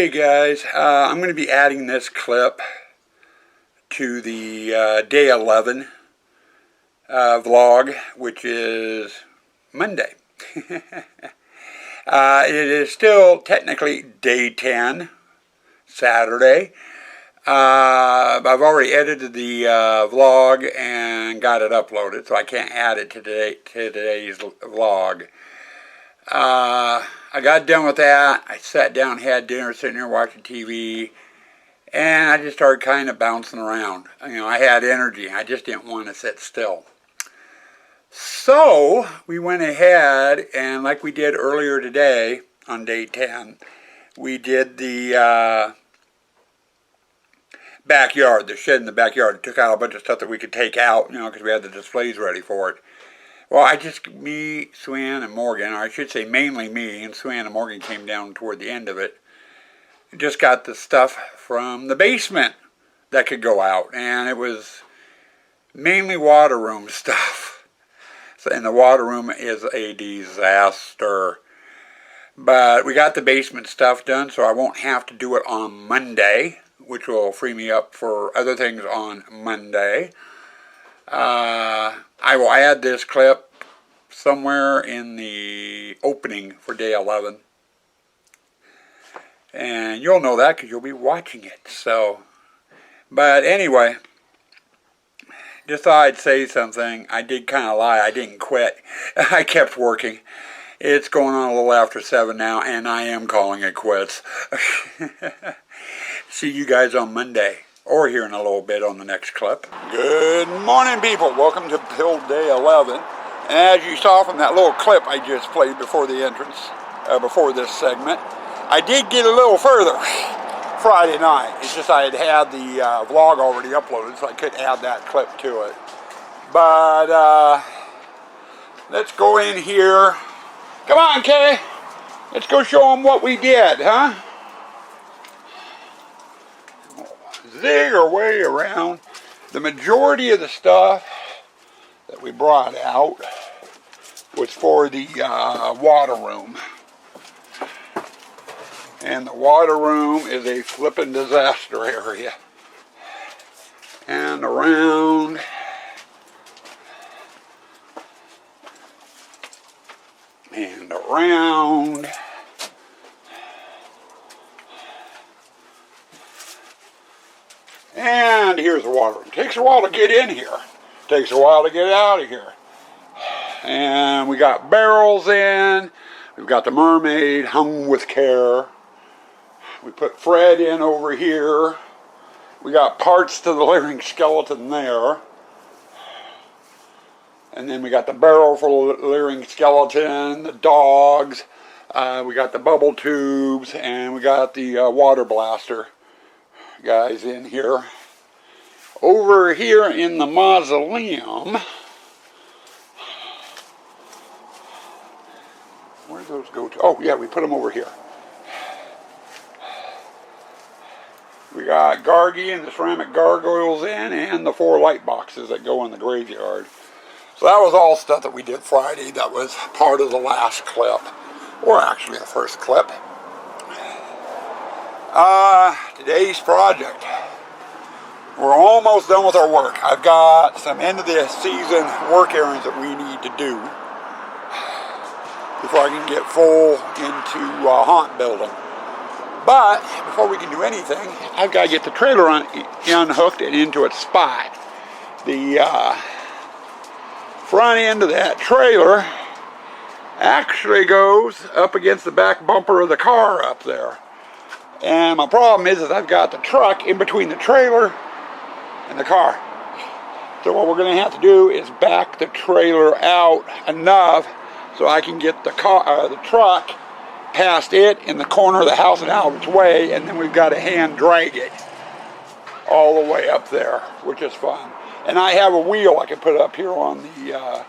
Hey guys, I'm going to be adding this clip to the day 11 vlog, which is Monday. It is still technically day 10, Saturday. I've already edited the vlog and got it uploaded, so I can't add it to today's vlog. I got done with that. I sat down, had dinner, sitting there watching TV, and I just started kind of bouncing around. You know, I had energy. I just didn't want to sit still. So we went ahead, and like we did earlier today on day 10, we did the backyard, the shed in the backyard. Took out a bunch of stuff that we could take out, you know, because we had the displays ready for it. Well, me, Swan, and Morgan, or I should say mainly me, and Swan and Morgan came down toward the end of it, just got the stuff from the basement that could go out, and it was mainly water room stuff. So, and the water room is a disaster. But we got the basement stuff done, so I won't have to do it on Monday, which will free me up for other things on Monday. I will add this clip somewhere in the opening for day 11. And you'll know that because you'll be watching it. So, but anyway, just thought I'd say something. I did kind of lie. I didn't quit. I kept working. It's going on a little after 7 now, and I am calling it quits. See you guys on Monday, or here in a little bit on the next clip. Good morning, people. Welcome to build day 11. And as you saw from that little clip I just played before the entrance, before this segment, I did get a little further Friday night. It's just I had the vlog already uploaded, so I couldn't add that clip to it. But let's go in here. Come on, Kay. Let's go show them what we did, huh? Zig our way around. The majority of the stuff that we brought out was for the water room. And the water room is a flippin' disaster area. And around. And around. And here's the water room. Takes a while to get in here. Takes a while to get out of here. And we got barrels in. We've got the mermaid hung with care. We put Fred in over here. We got parts to the living skeleton there. And then we got the barrel for the living skeleton, the dogs. We got the bubble tubes, and we got the water blaster guys in here. Over here in the mausoleum, where do those go to? Oh yeah, we put them over here. We got Gargi and the ceramic gargoyles in, and the 4 light boxes that go in the graveyard. So that was all stuff that we did Friday. That was part of the last clip, or actually the first clip. Today's project. We're almost done with our work. I've got some end of the season work errands that we need to do before I can get full into haunt building. But before we can do anything, I've got to get the trailer unhooked and into its spot. The front end of that trailer actually goes up against the back bumper of the car up there. And my problem is I've got the truck in between the trailer and the car. So what we're going to have to do is back the trailer out enough so I can get the truck past it in the corner of the house and out of its way, and then we've got to hand drag it all the way up there, which is fun. And I have a wheel I can put up here on the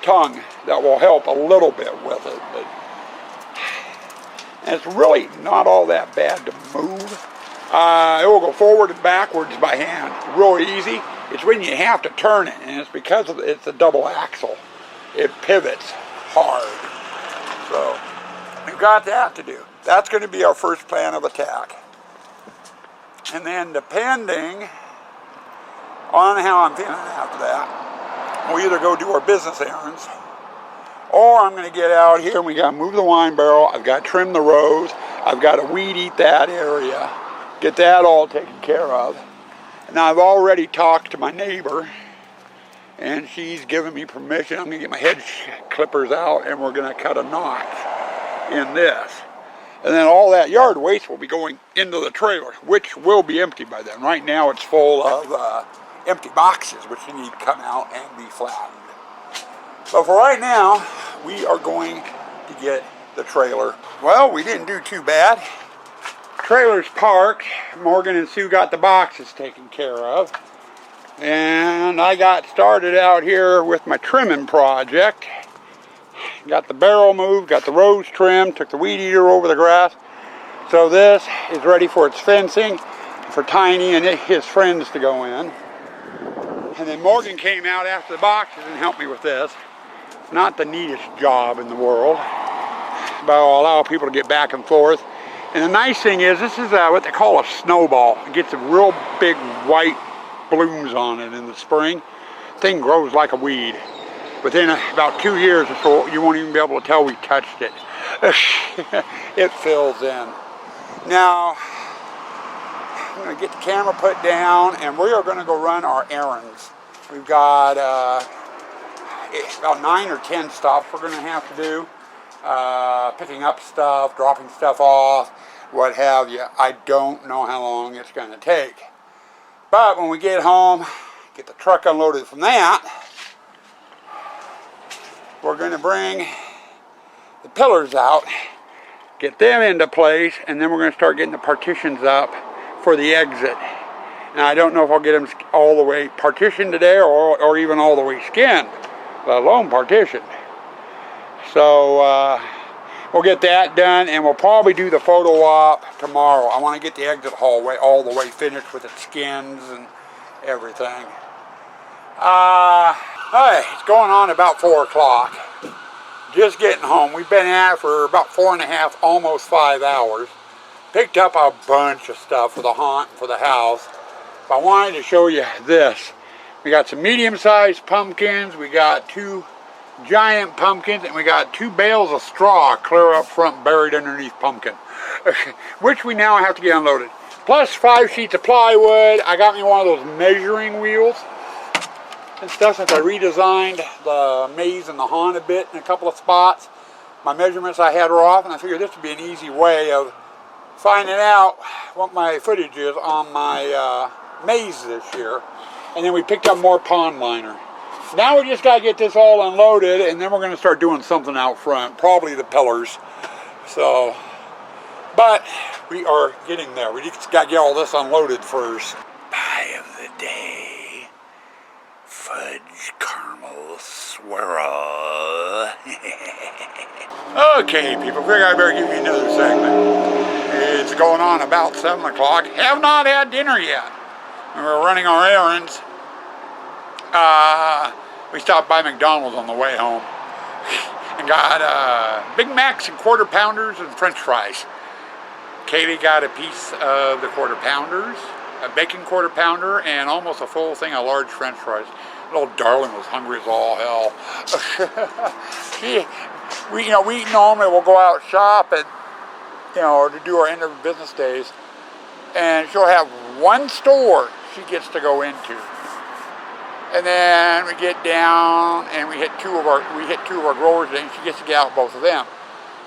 tongue that will help a little bit with it. But, and it's really not all that bad to move. It will go forward and backwards by hand, real easy. It's when you have to turn it, and it's because it's a double axle. It pivots hard. So we've got that to do. That's going to be our first plan of attack. And then depending on how I'm feeling after that, we'll either go do our business errands, or I'm going to get out here and we got to move the wine barrel. I've got to trim the rows. I've got to weed eat that area, get that all taken care of. And I've already talked to my neighbor, and she's given me permission. I'm going to get my hedge clippers out, and we're going to cut a notch in this. And then all that yard waste will be going into the trailer, which will be empty by then. Right now it's full of empty boxes, which need to come out and be flattened. So for right now, we are going to get the trailer. Well, we didn't do too bad. Trailer's parked. Morgan and Sue got the boxes taken care of. And I got started out here with my trimming project. Got the barrel moved, got the rows trimmed, took the weed eater over the grass. So this is ready for its fencing for Tiny and his friends to go in. And then Morgan came out after the boxes and helped me with this. Not the neatest job in the world, but I'll allow people to get back and forth. And the nice thing is, this is what they call a snowball. It gets a real big white blooms on it in the spring. Thing grows like a weed. Within about 2 years or so, you won't even be able to tell we touched it. It fills in. Now, I'm going to get the camera put down, and we are going to go run our errands. We've got about 9 or 10 stops we're going to have to do. Picking up stuff, dropping stuff off, what have you. I don't know how long it's going to take. But when we get home, get the truck unloaded from that, we're going to bring the pillars out, get them into place, and then we're going to start getting the partitions up for the exit. And I don't know if I'll get them all the way partitioned today or even all the way skinned, let alone partitioned. So we'll get that done, and we'll probably do the photo op tomorrow. I want to get the exit hallway all the way finished with its skins and everything. Hey, it's going on about 4 o'clock. Just getting home. We've been at it for about 4.5, almost 5 hours. Picked up a bunch of stuff for the haunt, for the house. But I wanted to show you this. We got some medium-sized pumpkins. We got 2 giant pumpkins, and we got 2 bales of straw clear up front buried underneath pumpkin, which we now have to get unloaded. Plus 5 sheets of plywood. I got me one of those measuring wheels and stuff since I redesigned the maze and the haunt a bit in a couple of spots. My measurements I had were off, and I figured this would be an easy way of finding out what my footage is on my maze this year. And then we picked up more pond liner. Now we just got to get this all unloaded, and then we're going to start doing something out front, probably the pillars. So, but we are getting there. We just got to get all this unloaded first. Pie of the day. Fudge caramel swirl. Okay, people, figure I better give you another segment. It's going on about 7 o'clock. Have not had dinner yet. We're running our errands. We stopped by McDonald's on the way home and got Big Macs and quarter pounders and French fries. Kaylee got a piece of the quarter pounders, a bacon quarter pounder, and almost a full thing of large French fries. Little darling was hungry as all hell. We normally will go out shopping, to do our end of business days, and she'll have one store she gets to go into. And then we get down and we hit two of our growers, and she gets to get out both of them.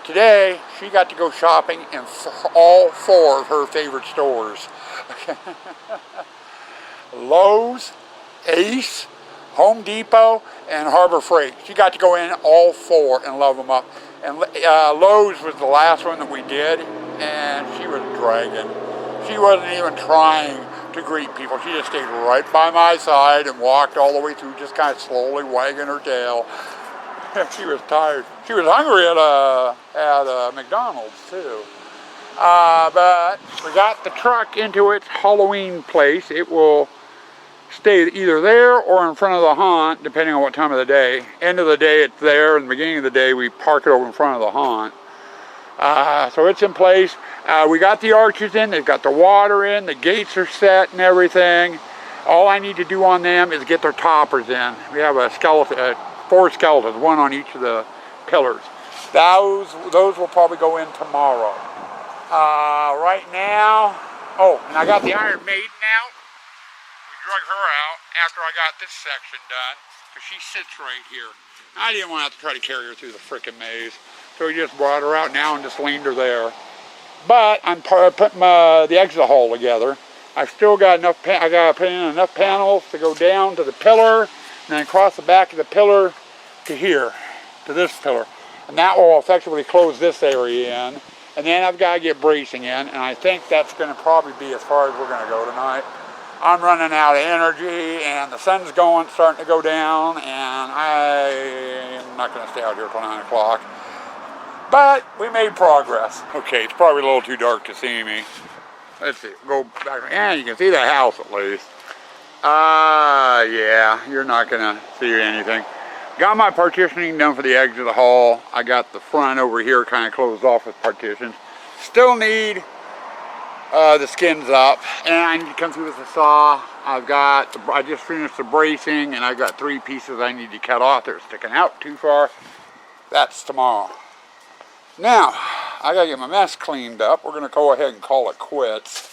Today she got to go shopping in all 4 of her favorite stores. Lowe's, Ace, Home Depot, and Harbor Freight. She got to go in all 4 and love them up. And Lowe's was the last one that we did, and she was dragging. She wasn't even trying to greet people. She just stayed right by my side and walked all the way through, just kind of slowly wagging her tail. She was tired. She was hungry at McDonald's too. But we got the truck into its Halloween place. It will stay either there or in front of the haunt, depending on what time of the day. End of the day it's there, and the beginning of the day we park it over in front of the haunt. So it's in place. We got the arches in, they've got the water in, the gates are set and everything. All I need to do on them is get their toppers in. We have a skeleton, 4 skeletons, 1 on each of the pillars. Those will probably go in tomorrow. Right now, oh, and I got the Iron Maiden out. We drug her out after I got this section done, because she sits right here. I didn't want to have to try to carry her through the frickin' maze. So we just brought her out now and just leaned her there. But I'm putting the exit hole together. I've still got enough, I got to put in enough panels to go down to the pillar, and then across the back of the pillar to here, to this pillar. And that will effectively close this area in. And then I've got to get bracing in, and I think that's going to probably be as far as we're going to go tonight. I'm running out of energy, and the sun's starting to go down, and I'm not going to stay out here till 9 o'clock. But we made progress. Okay, it's probably a little too dark to see me. Let's see, go back, and you can see the house at least. Yeah, you're not gonna see anything. Got my partitioning done for the edge of the hall. I got the front over here kind of closed off with partitions. Still need the skins up, and I need to come through with a saw. I just finished the bracing, and I've got 3 pieces I need to cut off. They're sticking out too far. That's tomorrow. Now, I gotta get my mess cleaned up. We're gonna go ahead and call it quits.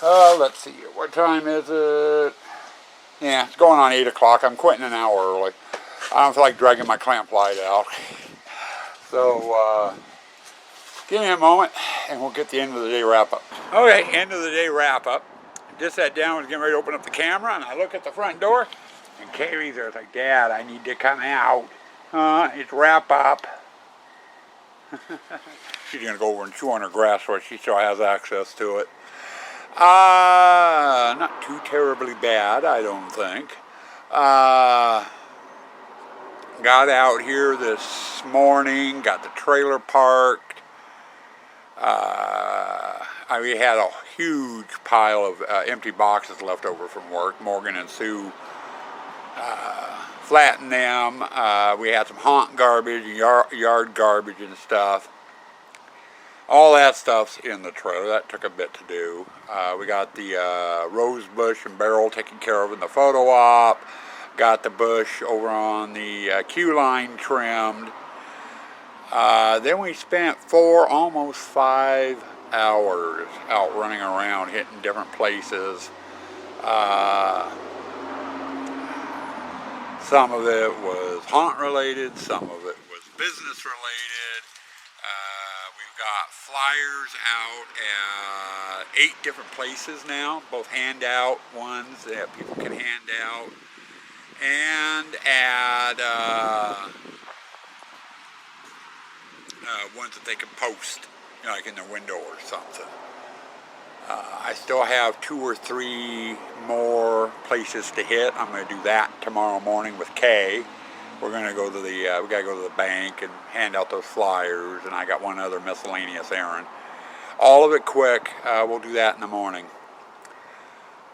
Let's see, what time is it? Yeah, it's going on 8 o'clock. I'm quitting an hour early. I don't feel like dragging my clamp light out. So, give me a moment and we'll get the end of the day wrap up. Okay, end of the day wrap up. Just sat down, was getting ready to open up the camera, and I look at the front door, and Kaylee's there. It's like, Dad, I need to come out. It's wrap up. She's going to go over and chew on her grass where she still has access to it. Not too terribly bad, I don't think. Got out here this morning, got the trailer parked. We had a huge pile of empty boxes left over from work. Morgan and Sue flattened them. We had some haunt garbage, yard garbage and stuff. All that stuff's in the trailer. That took a bit to do. We got the rose bush and barrel taken care of in the photo op. Got the bush over on the queue line trimmed. Then we spent almost 5 hours out running around, hitting different places. Some of it was haunt related, some of it was business related. We've got flyers out at 8 different places now, both handout ones that people can hand out, and at ones that they can post, you know, like in their window or something. I still have 2 or 3 more places to hit. I'm going to do that tomorrow morning with Kay. We're going to go to we got to go to the bank and hand out those flyers, and I got one other miscellaneous errand. All of it quick. We'll do that in the morning.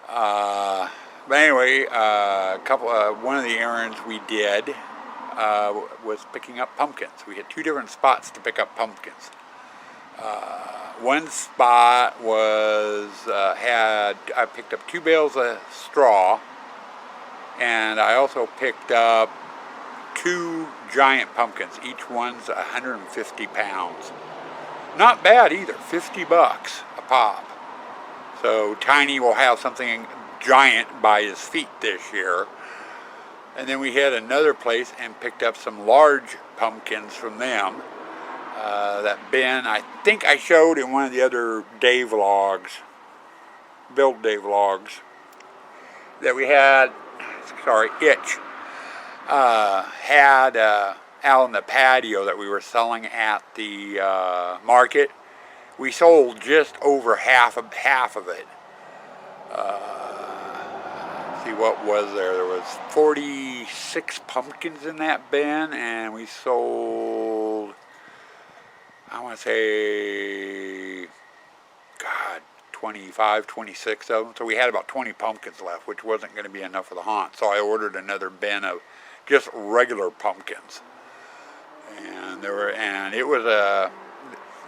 But anyway, one of the errands we did was picking up pumpkins. We had 2 different spots to pick up pumpkins. One spot was I picked up 2 bales of straw, and I also picked up 2 giant pumpkins. Each one's 150 pounds. Not bad either, $50 a pop. So Tiny will have something giant by his feet this year. And then we hit another place and picked up some large pumpkins from them. That bin, I think I showed in one of the other day vlogs, build day vlogs, that we had, Itch, had out in the patio that we were selling at the market. We sold just over half of it. See what was there. There was 46 pumpkins in that bin, and we sold, I want to say, 25, 26 of them. So we had about 20 pumpkins left, which wasn't going to be enough for the haunt. So I ordered another bin of just regular pumpkins. And it was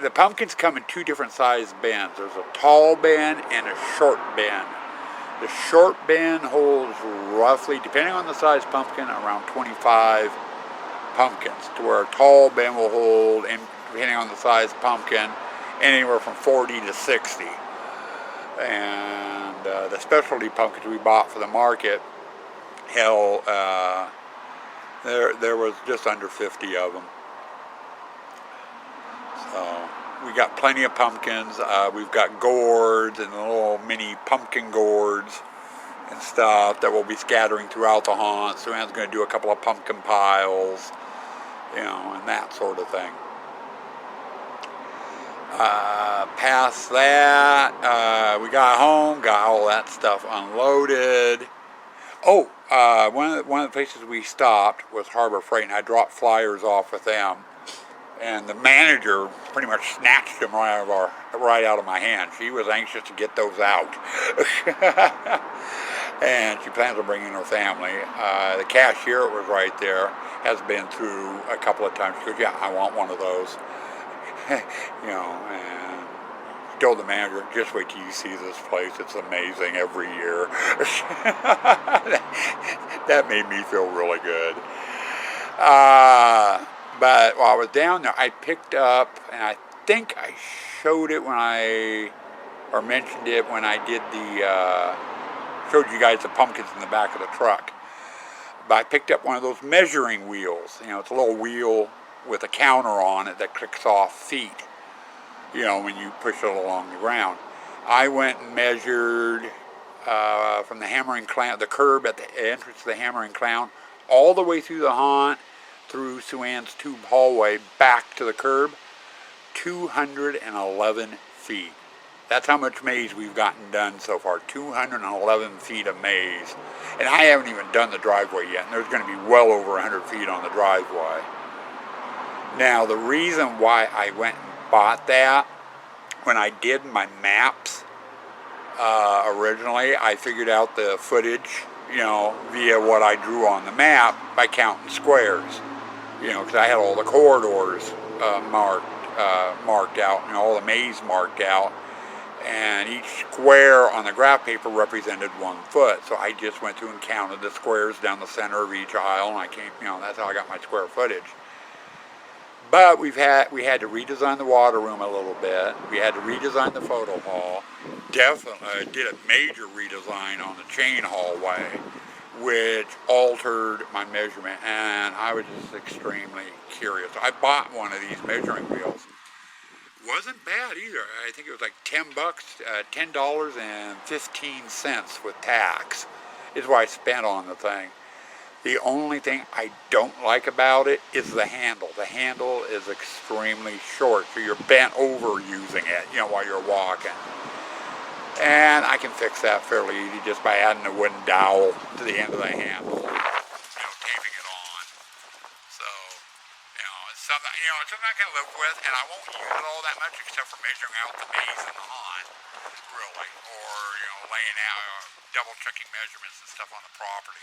the pumpkins come in two different size bins. There's a tall bin and a short bin. The short bin holds roughly, depending on the size pumpkin, around 25 pumpkins, to where a tall bin will hold, and depending on the size pumpkin, anywhere from 40 to 60. And the specialty pumpkins we bought for the market, hell, there was just under 50 of them. So we got plenty of pumpkins. We've got gourds and little mini pumpkin gourds and stuff that we'll be scattering throughout the haunt. So Anne's going to do a couple of pumpkin piles, you know, and that sort of thing. Past that, we got home, got all that stuff unloaded. Oh, one of the places we stopped was Harbor Freight, and I dropped flyers off with them. And the manager pretty much snatched them right out of my hand. She was anxious to get those out. And she plans on bringing her family. The cashier was right there, has been through a couple of times. She goes, yeah, I want one of those. You know, and told the manager, just wait till you see this place. It's amazing every year. That made me feel really good. But while I was down there, I picked up, and I think I showed it or mentioned it when I did showed you guys the pumpkins in the back of the truck. But I picked up one of those measuring wheels. You know, it's a little wheel with a counter on it that clicks off feet, you know, when you push it along the ground. I went and measured from the Hammering Clown, the curb at the entrance to the Hammering Clown, all the way through the haunt, through Sue Ann's tube hallway, back to the curb, 211 feet. That's how much maze we've gotten done so far, 211 feet of maze. And I haven't even done the driveway yet, and there's going to be well over 100 feet on the driveway. Now, the reason why I went and bought that, when I did my maps originally, I figured out the footage, you know, via what I drew on the map by counting squares. You know, because I had all the corridors marked out, and all the maze marked out, and each square on the graph paper represented 1 foot. So I just went through and counted the squares down the center of each aisle, and I came, you know, that's how I got my square footage. But we had to redesign the water room a little bit. We had to redesign the photo hall. Definitely did a major redesign on the chain hallway, which altered my measurement, and I was just extremely curious. I bought one of these measuring wheels. Wasn't bad either. I think it was like $10, $10.15 with tax is what I spent on the thing. The only thing I don't like about it is the handle. The handle is extremely short, so you're bent over using it, you know, while you're walking. And I can fix that fairly easy just by adding a wooden dowel to the end of the handle, you know, taping it on. So, you know, it's something I can live with, and I won't use it all that much except for measuring out the maze in the haunt, really, or, you know, laying out, double checking measurements and stuff on the property.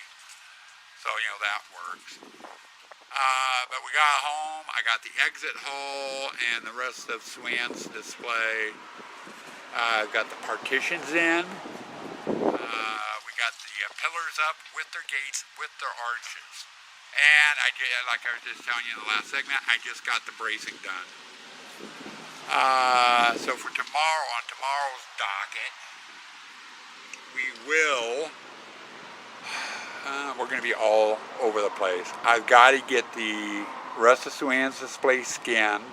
So, you know, that works. But we got home, I got the exit hall and the rest of Sue Ann's display. I've got the partitions in. We got the pillars up with their gates, with their arches. And like I was just telling you in the last segment, I just got the bracing done. So for tomorrow, on tomorrow's docket, we're going to be all over the place. I've got to get the rest of Sue Ann's display skinned.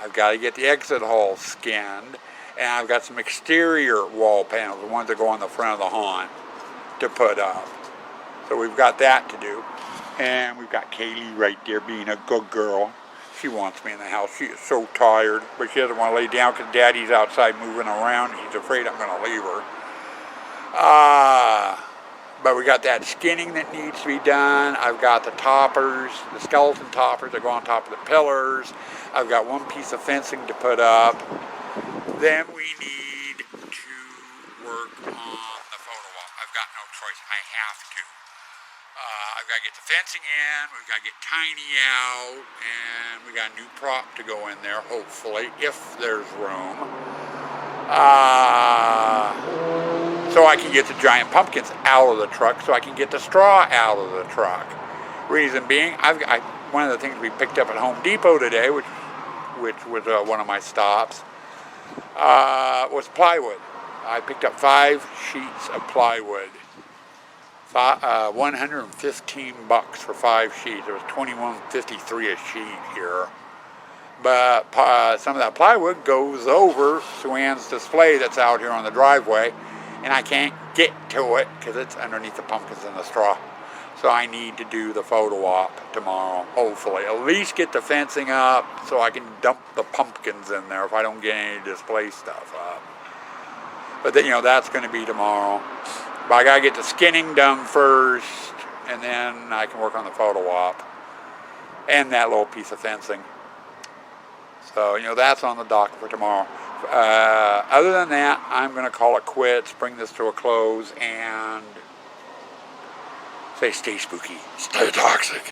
I've got to get the exit hall skinned. And I've got some exterior wall panels, the ones that go on the front of the haunt, to put up. So we've got that to do. And we've got Kaylee right there being a good girl. She wants me in the house. She is so tired, but she doesn't want to lay down because Daddy's outside moving around. He's afraid I'm going to leave her. But we got that skinning that needs to be done. I've got the toppers, the skeleton toppers that go on top of the pillars. I've got one piece of fencing to put up. Then we need to work on the photo wall. I've got no choice. I have to. I've got to get the fencing in, we've got to get Tiny out, and we got a new prop to go in there, hopefully, if there's room. So I can get the giant pumpkins out of the truck, so I can get the straw out of the truck. Reason being, one of the things we picked up at Home Depot today, which was one of my stops, was plywood. I picked up 5 sheets of plywood. $115 for 5 sheets. It was $21.53 a sheet here. But some of that plywood goes over Sue-Ann's display that's out here on the driveway, and I can't get to it because it's underneath the pumpkins and the straw. So I need to do the photo op tomorrow, hopefully. At least get the fencing up so I can dump the pumpkins in there if I don't get any display stuff up. But then, that's going to be tomorrow. But I got to get the skinning done first, and then I can work on the photo op and that little piece of fencing. So, that's on the docket for tomorrow. Other than that, I'm going to call it quits, bring this to a close, and say stay spooky, stay toxic.